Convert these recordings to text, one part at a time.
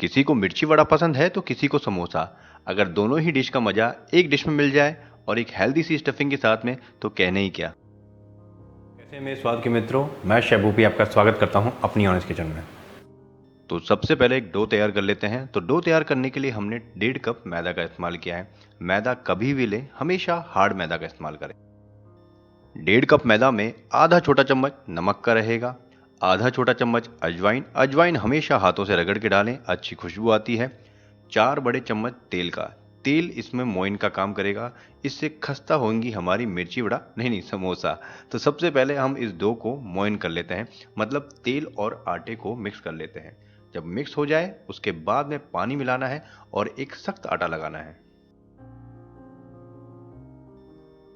किसी को मिर्ची वड़ा पसंद है तो किसी को समोसा। अगर दोनों ही डिश का मजा एक डिश में मिल जाए और एक हेल्दी सी स्टफिंग के साथ में, तो कहने ही क्या। कैसे मेरे स्वाद के मित्रों, मैं शेफ भूपी आपका स्वागत करता हूं अपनी ऑनेस्ट किचन में। तो सबसे पहले एक डो तैयार कर लेते हैं। तो डो तैयार करने के लिए हमने 1.5 कप मैदा का इस्तेमाल किया है। मैदा कभी भी लें, हमेशा हार्ड मैदा का इस्तेमाल करें। 1.5 कप मैदा में आधा छोटा चम्मच नमक का रहेगा, आधा छोटा चम्मच अजवाइन। अजवाइन हमेशा हाथों से रगड़ के डालें, अच्छी खुशबू आती है। 4 बड़े चम्मच तेल का। तेल इसमें मोइन का काम करेगा, इससे खस्ता होंगी हमारी मिर्ची वड़ा, नहीं समोसा। तो सबसे पहले हम इस डो को मोइन कर लेते हैं, मतलब तेल और आटे को मिक्स कर लेते हैं। जब मिक्स हो जाए उसके बाद में पानी मिलाना है और एक सख्त आटा लगाना है।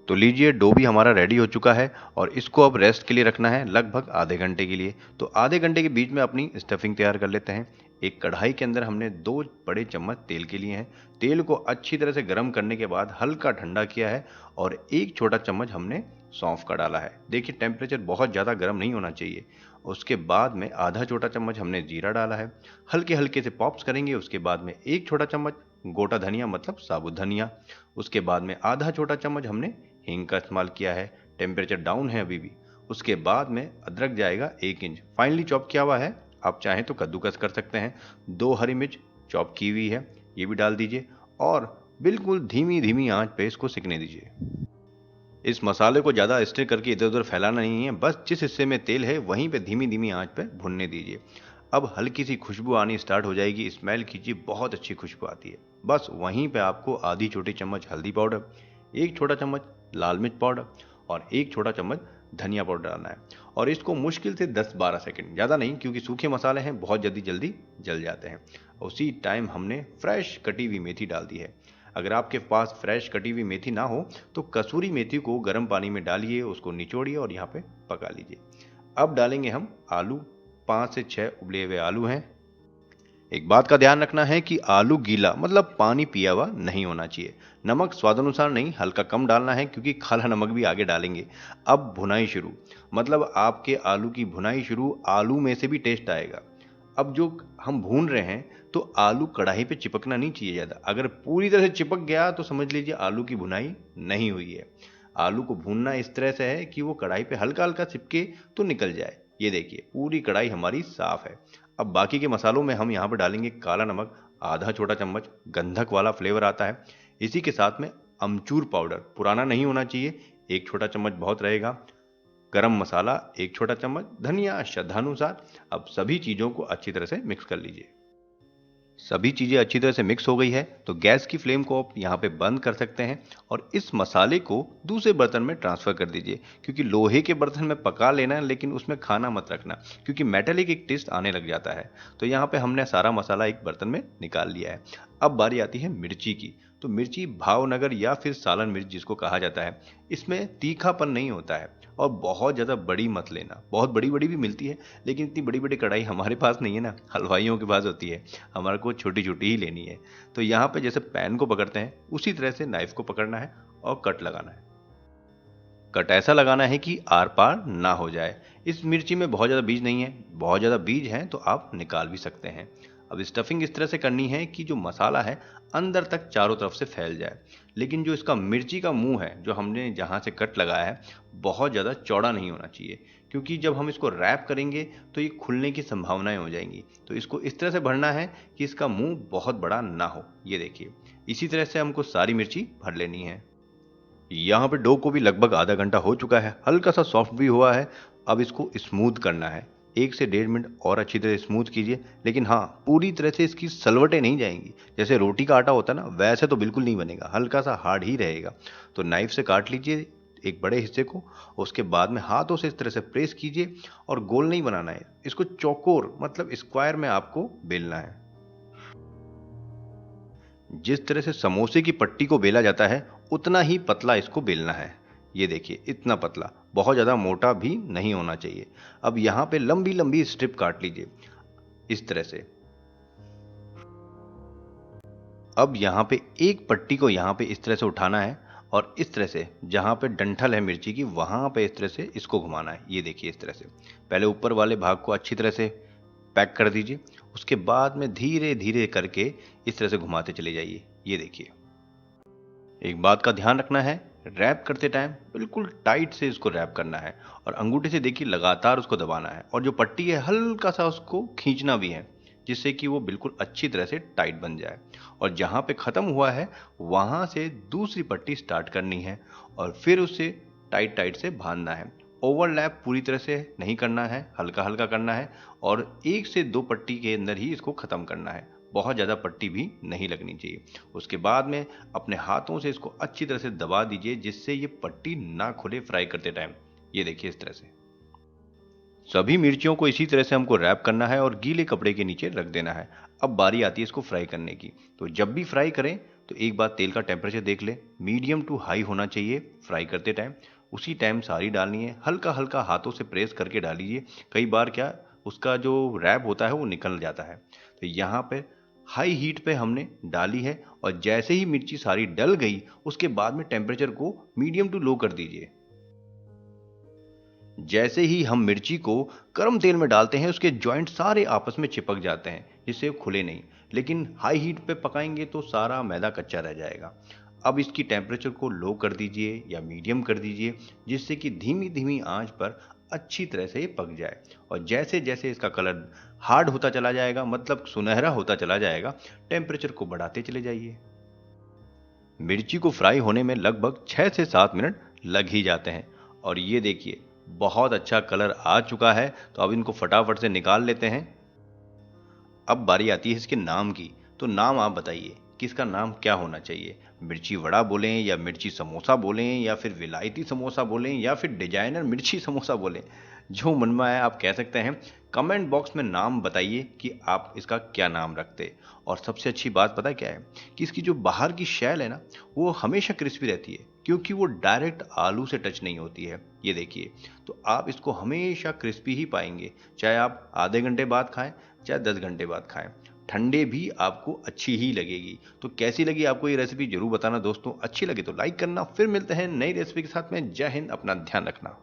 तो लीजिए, डो भी हमारा रेडी हो चुका है और इसको अब रेस्ट के लिए रखना है लगभग आधे घंटे के लिए। तो आधे घंटे के बीच में अपनी स्टफिंग तैयार कर लेते हैं। एक कढ़ाई के अंदर हमने 2 बड़े चम्मच तेल के लिए हैं। तेल को अच्छी तरह से गर्म करने के बाद हल्का ठंडा किया है और एक छोटा चम्मच हमने सौंफ का डाला है। देखिए, टेम्परेचर बहुत ज़्यादा गर्म नहीं होना चाहिए। उसके बाद में आधा छोटा चम्मच हमने जीरा डाला है। हल्के हल्के से पॉप्स करेंगे। उसके बाद में एक छोटा चम्मच गोटा धनिया, मतलब साबुत धनिया। उसके बाद में आधा छोटा चम्मच हमने हींग का इस्तेमाल किया है। टेम्परेचर डाउन है अभी भी। उसके बाद में अदरक जाएगा 1 इंच, फाइनली चॉप किया हुआ है। आप चाहें तो कद्दूकस कर सकते हैं। 2 हरी मिर्च चॉप की हुई है, ये भी डाल दीजिए और बिल्कुल धीमी धीमी आंच पे इसको सिकने दीजिए। इस मसाले को ज़्यादा स्टिर करके इधर उधर फैलाना नहीं है, बस जिस हिस्से में तेल है वहीं पे धीमी धीमी आंच पे भुनने दीजिए। अब हल्की सी खुशबू आनी स्टार्ट हो जाएगी, स्मेल कीजिए, बहुत अच्छी खुशबू आती है। बस वहीं पे आपको आधी छोटी चम्मच हल्दी पाउडर, एक छोटा चम्मच लाल मिर्च पाउडर और एक छोटा चम्मच धनिया पाउडर डालना है। और इसको मुश्किल से 10-12 सेकंड, ज़्यादा नहीं, क्योंकि सूखे मसाले हैं, बहुत जल्दी जल्दी जल जाते हैं। उसी टाइम हमने फ्रेश कटी हुई मेथी डाल दी है। अगर आपके पास फ्रेश कटी हुई मेथी ना हो तो कसूरी मेथी को गर्म पानी में डालिए, उसको निचोड़िए और यहाँ पे पका लीजिए। अब डालेंगे हम आलू। 5 से 6 उबले हुए आलू हैं। एक बात का ध्यान रखना है कि आलू गीला, मतलब पानी पिया हुआ नहीं होना चाहिए। नमक स्वाद अनुसार नहीं, हल्का कम डालना है, क्योंकि काला नमक भी आगे डालेंगे। अब भुनाई शुरू, मतलब आपके आलू की भुनाई शुरू। आलू में से भी टेस्ट आएगा। अब जो हम भून रहे हैं, तो आलू कढ़ाई पे चिपकना नहीं चाहिए ज़्यादा। अगर पूरी तरह से चिपक गया तो समझ लीजिए आलू की भुनाई नहीं हुई है। आलू को भूनना इस तरह से है कि वो कढ़ाई पे हल्का हल्का चिपके तो निकल जाए। ये देखिए, पूरी कढ़ाई हमारी साफ है। अब बाकी के मसालों में हम यहाँ पर डालेंगे काला नमक, आधा छोटा चम्मच, गंधक वाला फ्लेवर आता है। इसी के साथ में अमचूर पाउडर, पुराना नहीं होना चाहिए, 1 छोटा चम्मच बहुत रहेगा। गरम मसाला 1 छोटा चम्मच, धनिया श्रद्धानुसार। अब सभी चीज़ों को अच्छी तरह से मिक्स कर लीजिए। सभी चीज़ें अच्छी तरह से मिक्स हो गई है तो गैस की फ्लेम को आप यहाँ पे बंद कर सकते हैं और इस मसाले को दूसरे बर्तन में ट्रांसफ़र कर दीजिए। क्योंकि लोहे के बर्तन में पका लेना है, लेकिन उसमें खाना मत रखना, क्योंकि मेटेलिक एक टेस्ट आने लग जाता है। तो यहाँ पे हमने सारा मसाला एक बर्तन में निकाल लिया है। अब बारी आती है मिर्ची की। तो मिर्ची भावनगर या फिर सालन मिर्च जिसको कहा जाता है, इसमें तीखापन नहीं होता है। और बहुत ज़्यादा बड़ी मत लेना, बहुत बड़ी बड़ी भी मिलती है, लेकिन इतनी बड़ी बड़ी कढ़ाई हमारे पास नहीं है ना, हलवाइयों के पास होती है। हमारे को छोटी छोटी ही लेनी है। तो यहाँ पे जैसे पैन को पकड़ते हैं, उसी तरह से नाइफ को पकड़ना है और कट लगाना है। कट ऐसा लगाना है कि आर पार ना हो जाए। इस मिर्ची में बहुत ज़्यादा बीज नहीं है, बहुत ज़्यादा बीज हैं तो आप निकाल भी सकते हैं। अब स्टफिंग इस तरह से करनी है कि जो मसाला है अंदर तक चारों तरफ से फैल जाए। लेकिन जो इसका मिर्ची का मुंह है, जो हमने जहाँ से कट लगाया है, बहुत ज़्यादा चौड़ा नहीं होना चाहिए, क्योंकि जब हम इसको रैप करेंगे तो ये खुलने की संभावनाएं हो जाएंगी। तो इसको इस तरह से भरना है कि इसका मुंह बहुत बड़ा ना हो। ये देखिए, इसी तरह से हमको सारी मिर्ची भर लेनी है। यहाँ पे डो को भी लगभग आधा घंटा हो चुका है, हल्का सा सॉफ्ट भी हुआ है। अब इसको स्मूथ करना है। 1 से 1.5 मिनट और अच्छी तरह स्मूथ कीजिए, लेकिन हाँ, पूरी तरह से इसकी सलवटें नहीं जाएंगी। जैसे रोटी का आटा होता है ना, वैसे तो बिल्कुल नहीं बनेगा, हल्का सा हार्ड ही रहेगा। तो नाइफ से काट लीजिए एक बड़े हिस्से को। उसके बाद में हाथों से इस तरह से प्रेस कीजिए और गोल नहीं बनाना है, इसको चौकोर, मतलब स्क्वायर में आपको बेलना है। जिस तरह से समोसे की पट्टी को बेला जाता है, उतना ही पतला इसको बेलना है। ये देखिए, इतना पतला, बहुत ज़्यादा मोटा भी नहीं होना चाहिए। अब यहाँ पे लंबी लंबी स्ट्रिप काट लीजिए इस तरह से। अब यहाँ पे एक पट्टी को यहाँ पे इस तरह से उठाना है और इस तरह से जहाँ पे डंठल है मिर्ची की, वहाँ पे इस तरह से इसको घुमाना है। ये देखिए, इस तरह से पहले ऊपर वाले भाग को अच्छी तरह से पैक कर दीजिए। उसके बाद में धीरे धीरे करके इस तरह से घुमाते चले जाइए। ये देखिए, एक बात का ध्यान रखना है, रैप करते टाइम बिल्कुल टाइट से इसको रैप करना है और अंगूठे से देखिए लगातार उसको दबाना है और जो पट्टी है हल्का सा उसको खींचना भी है, जिससे कि वो बिल्कुल अच्छी तरह से टाइट बन जाए। और जहाँ पे ख़त्म हुआ है वहाँ से दूसरी पट्टी स्टार्ट करनी है और फिर उसे टाइट टाइट से बांधना है। ओवरलैप पूरी तरह से नहीं करना है, हल्का हल्का करना है और 1 से 2 पट्टी के अंदर ही इसको ख़त्म करना है। बहुत ज़्यादा पट्टी भी नहीं लगनी चाहिए। उसके बाद में अपने हाथों से इसको अच्छी तरह से दबा दीजिए, जिससे ये पट्टी ना खुले फ्राई करते टाइम। ये देखिए इस तरह से। सभी मिर्चियों को इसी तरह से हमको रैप करना है और गीले कपड़े के नीचे रख देना है। अब बारी आती है इसको फ्राई करने की। तो जब भी फ्राई करें तो एक बार तेल का टेम्परेचर देख लें, मीडियम टू हाई होना चाहिए फ्राई करते टाइम। उसी टाइम सारी डालनी है, हल्का हल्का हाथों से प्रेस करके डालिए। कई बार क्या उसका जो रैप होता है वो निकल जाता है। तो यहाँ पे हाई हीट पे हमने डाली है और जैसे ही मिर्ची सारी डल गई उसके बाद में टेम्परेचर को मीडियम टू लो कर दीजिए। जैसे ही हम मिर्ची को गर्म तेल में डालते हैं उसके जॉइंट सारे आपस में चिपक जाते हैं, जिससे वो खुले नहीं। लेकिन हाई हीट पे पकाएंगे तो सारा मैदा कच्चा रह जाएगा। अब इसकी टेम्परेचर को लो कर दीजिए या मीडियम कर दीजिए, जिससे कि धीमी धीमी आंच पर अच्छी तरह से ये पक जाए। और जैसे जैसे इसका कलर हार्ड होता चला जाएगा, मतलब सुनहरा होता चला जाएगा, टेम्परेचर को बढ़ाते चले जाइए। मिर्ची को फ्राई होने में लगभग 6 से 7 मिनट लग ही जाते हैं। और ये देखिए बहुत अच्छा कलर आ चुका है। तो अब इनको फटाफट से निकाल लेते हैं। अब बारी आती है इसके नाम की। तो नाम आप बताइए कि इसका नाम क्या होना चाहिए। मिर्ची वड़ा बोलें या मिर्ची समोसा बोलें या फिर विलायती समोसा बोलें या फिर डिजाइनर मिर्ची समोसा बोलें, जो मन में आए आप कह सकते हैं। कमेंट बॉक्स में नाम बताइए कि आप इसका क्या नाम रखते। और सबसे अच्छी बात पता है क्या है, कि इसकी जो बाहर की शैल है ना, वो हमेशा क्रिस्पी रहती है, क्योंकि वो डायरेक्ट आलू से टच नहीं होती है। ये देखिए, तो आप इसको हमेशा क्रिस्पी ही पाएंगे, चाहे आप आधे घंटे बाद खाएं चाहे 10 घंटे बाद खाएं। ठंडे भी आपको अच्छी ही लगेगी। तो कैसी लगी आपको ये रेसिपी जरूर बताना दोस्तों। अच्छी लगे तो लाइक करना। फिर मिलते हैं नई रेसिपी के साथ में। जय हिंद, अपना ध्यान रखना।